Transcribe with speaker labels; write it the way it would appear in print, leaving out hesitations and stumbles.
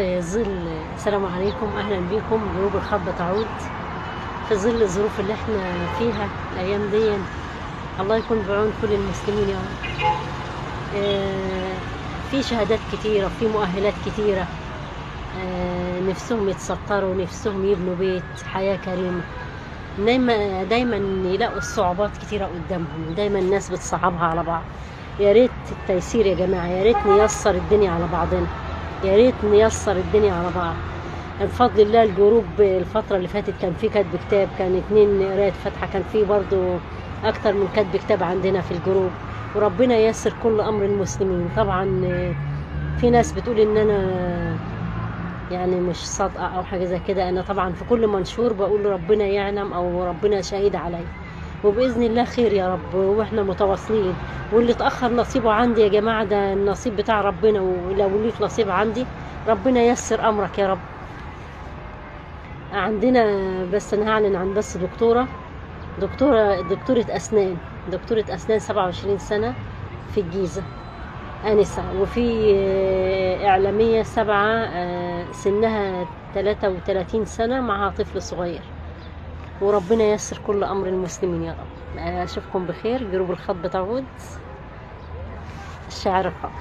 Speaker 1: في ظل السلام عليكم، اهلا بكم. جروب الخطبة تعود في ظل الظروف اللي احنا فيها الايام دي. الله يكون بعون كل المسلمين يا رب. في شهادات كتيرة، في مؤهلات كتيرة، نفسهم يتستروا، نفسهم يبنوا بيت حياة كريمة. دايما يلاقوا الصعوبات كتيرة قدامهم، دايما الناس بتصعبها على بعض. يا ريت التيسير يا جماعة، يا ريت نيسر الدنيا على بعضنا، يا ريت نيسر الدنيا على بعض. بفضل الله الجروب الفترة اللي فاتت كان في كتب كتاب، كان 2 قراية فاتحة، كان في برضو اكتر من كتب كتاب عندنا في الجروب، وربنا ييسر كل امر المسلمين. طبعا في ناس بتقول ان انا يعني مش صادقة او حاجة زي كده. انا طبعا في كل منشور بقول ربنا يعلم او ربنا شهيد علي، وباذن الله خير يا رب، واحنا متواصلين. واللي اتاخر نصيبه عندي يا جماعه ده النصيب بتاع ربنا، ولو ليك نصيب عندي ربنا ييسر امرك يا رب. عندنا بس انا هعلن عن بس دكتوره اسنان، 27 سنه في الجيزه، انسه. وفي اعلاميه 7 سنها 33 سنه معها طفل صغير. وربنا ييسر كل امر المسلمين يا رب. اشوفكم بخير. جروب الخطبة تعود، الشاعر الخاطب.